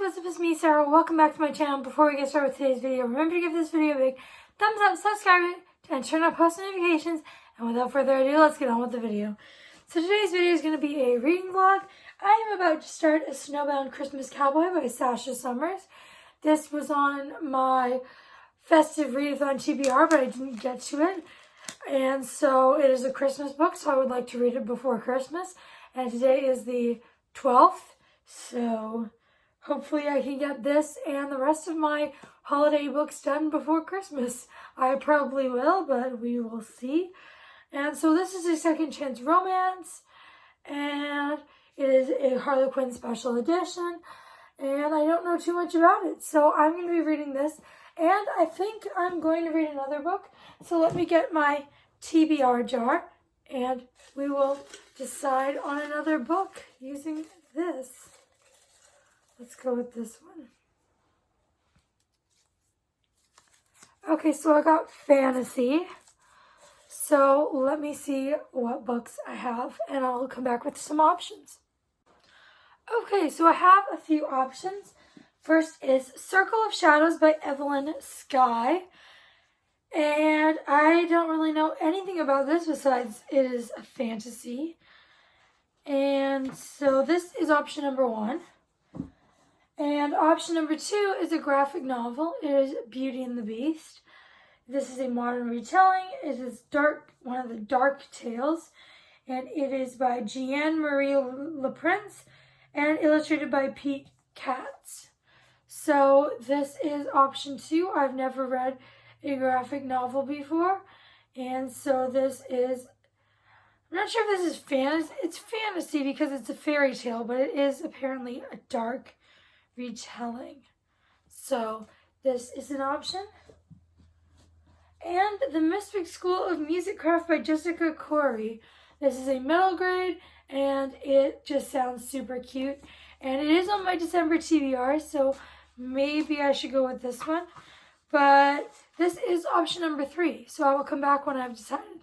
what's up, it's me, Sarah. Welcome back to my channel. Before we get started with today's video, remember to give this video a big thumbs up, subscribe, and turn on post notifications. And without further ado, let's get on with the video. So today's video is going to be a reading vlog. I am about to start A Snowbound Christmas Cowboy by Sasha Summers. This was on my festive readathon TBR, but I didn't get to it. And so it is a Christmas book, so I would like to read it before Christmas. And today is the 12th, so hopefully I can get this and the rest of my holiday books done before Christmas. I probably will, but we will see. And so this is a second chance romance, and it is a Harlequin special edition, and I don't know too much about it. So I'm going to be reading this, and I think I'm going to read another book. So let me get my TBR jar, and we will decide on another book using this. Let's go with this one. Okay, so I got fantasy. So let me see what books I have, and I'll come back with some options. Okay, so I have a few options. First is Circle of Shadows by Evelyn Skye. And I don't really know anything about this besides it is a fantasy. And so this is option number 1. And option number 2 is a graphic novel. It is Beauty and the Beast. This is a modern retelling. It is one of the dark tales. And it is by Jeanne-Marie Leprince and illustrated by Pete Katz. So this is option 2. I've never read a graphic novel before, and so this is, I'm not sure if this is fantasy. It's fantasy because it's a fairy tale, but it is apparently a dark retelling. So this is an option. And The Mystic School of Musicraft by Jessica Corey. This is a middle grade, and it just sounds super cute. And it is on my December TBR, so maybe I should go with this one. But this is option number 3, so I will come back when I've decided.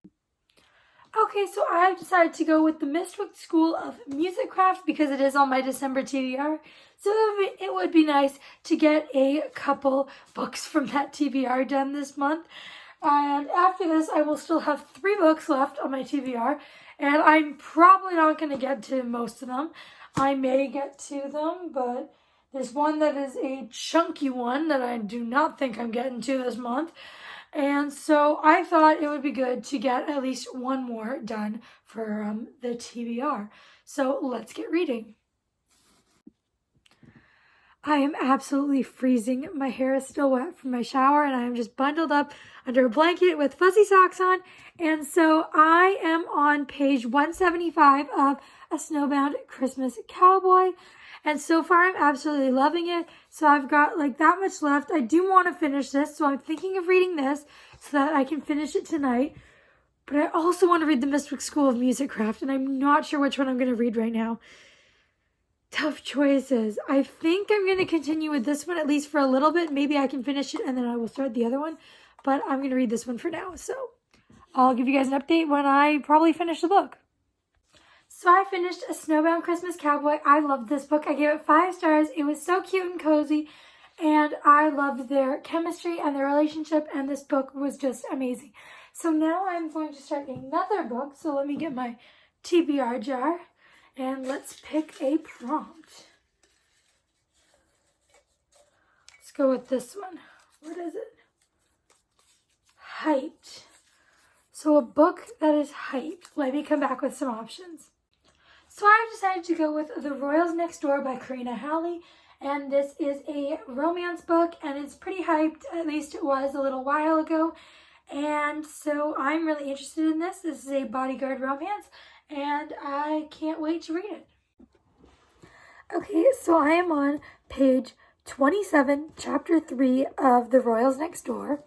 Okay, so I've decided to go with The Mystic School of Musicraft because it is on my December TBR. So it would be nice to get a couple books from that TBR done this month. And after this, I will still have 3 books left on my TBR. And I'm probably not going to get to most of them. I may get to them, but there's one that is a chunky one that I do not think I'm getting to this month. And so I thought it would be good to get at least one more done for the TBR. So let's get reading. I am absolutely freezing. My hair is still wet from my shower, and I am just bundled up under a blanket with fuzzy socks on. And so I am on page 175 of A Snowbound Christmas Cowboy. And so far, I'm absolutely loving it. So I've got like that much left. I do want to finish this, so I'm thinking of reading this so that I can finish it tonight. But I also want to read The Mystic School of Musicraft, and I'm not sure which one I'm going to read right now. Tough choices. I think I'm going to continue with this one, at least for a little bit. Maybe I can finish it, and then I will start the other one. But I'm going to read this one for now. So I'll give you guys an update when I probably finish the book. So I finished A Snowbound Christmas Cowboy. I loved this book. I gave it 5 stars. It was so cute and cozy, and I loved their chemistry and their relationship, and this book was just amazing. So now I'm going to start another book. So let me get my TBR jar, and let's pick a prompt. Let's go with this one. What is it? Hyped. So a book that is hyped. Let me come back with some options. So I've decided to go with The Royals Next Door by Karina Halley, and this is a romance book, and it's pretty hyped, at least it was a little while ago, and so I'm really interested in this. This is a bodyguard romance, and I can't wait to read it. Okay, so I am on page 27, chapter 3 of The Royals Next Door.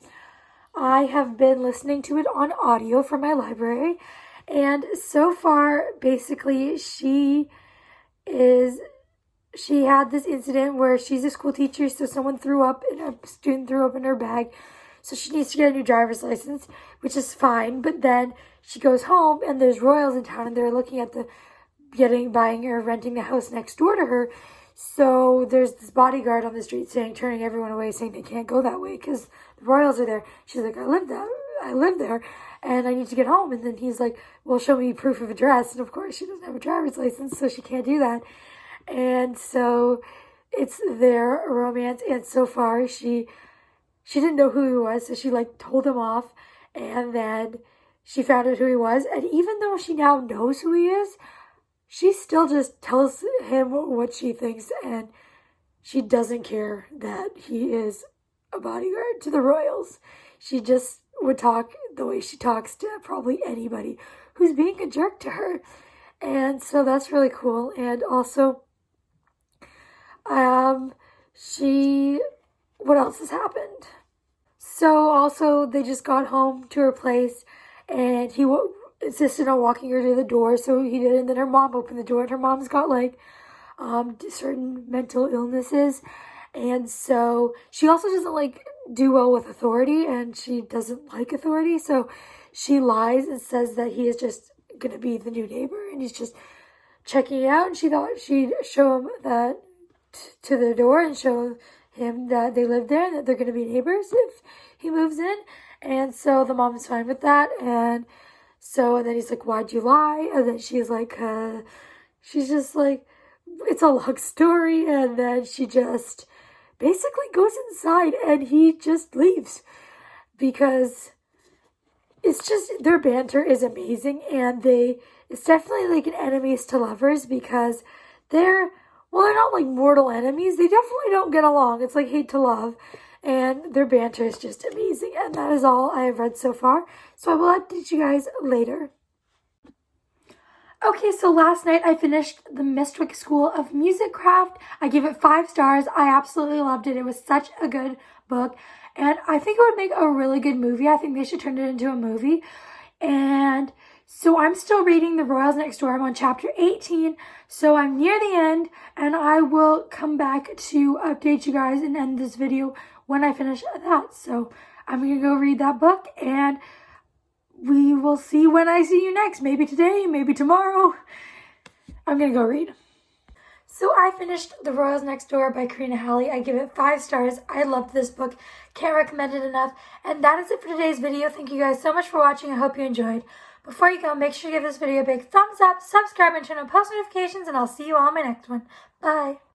I have been listening to it on audio from my library, and so far, basically, she had this incident where she's a school teacher, so a student threw up in her bag, so she needs to get a new driver's license, which is fine, but then she goes home, and there's royals in town, and they're looking at buying or renting the house next door to her, So there's this bodyguard on the street turning everyone away, saying they can't go that way because the royals are there. She's like, I live there, and I need to get home. And then he's like, well, show me proof of address. And of course, she doesn't have a driver's license, so she can't do that. And so it's their romance. And so far, she didn't know who he was, so she like told him off, and then she found out who he was. And even though she now knows who he is, she still just tells him what she thinks, and she doesn't care that he is a bodyguard to the royals. She just would talk the way she talks to probably anybody who's being a jerk to her. And so that's really cool. And also, what else has happened? So also, they just got home to her place, and he insisted on walking her to the door, so he did. And then her mom opened the door, and her mom's got like certain mental illnesses, and so she also doesn't like do well with authority, and she doesn't like authority, so she lies and says that he is just gonna be the new neighbor, and he's just checking it out. And she thought she'd show him that to the door and show him that they live there and that they're gonna be neighbors if he moves in. And so the mom's fine with that. And then he's like, why'd you lie? And then she's like, she's just like, it's a long story. And then she just basically goes inside, and he just leaves because it's just, their banter is amazing. And it's definitely like an enemies to lovers, because they're not like mortal enemies. They definitely don't get along. It's like hate to love. And their banter is just amazing. And that is all I have read so far. So I will update you guys later. Okay, so last night I finished the Mistwick School of Music Craft. I gave it 5 stars. I absolutely loved it. It was such a good book. And I think it would make a really good movie. I think they should turn it into a movie. And so I'm still reading The Royals Next Door. I'm on chapter 18. So I'm near the end. And I will come back to update you guys and end this video when I finish that. So I'm going to go read that book, and we will see when I see you next. Maybe today, maybe tomorrow. I'm going to go read. So I finished The Royals Next Door by Karina Halley. I give it 5 stars. I loved this book. Can't recommend it enough. And that is it for today's video. Thank you guys so much for watching. I hope you enjoyed. Before you go, make sure you give this video a big thumbs up, subscribe, and turn on post notifications, and I'll see you all in my next one. Bye.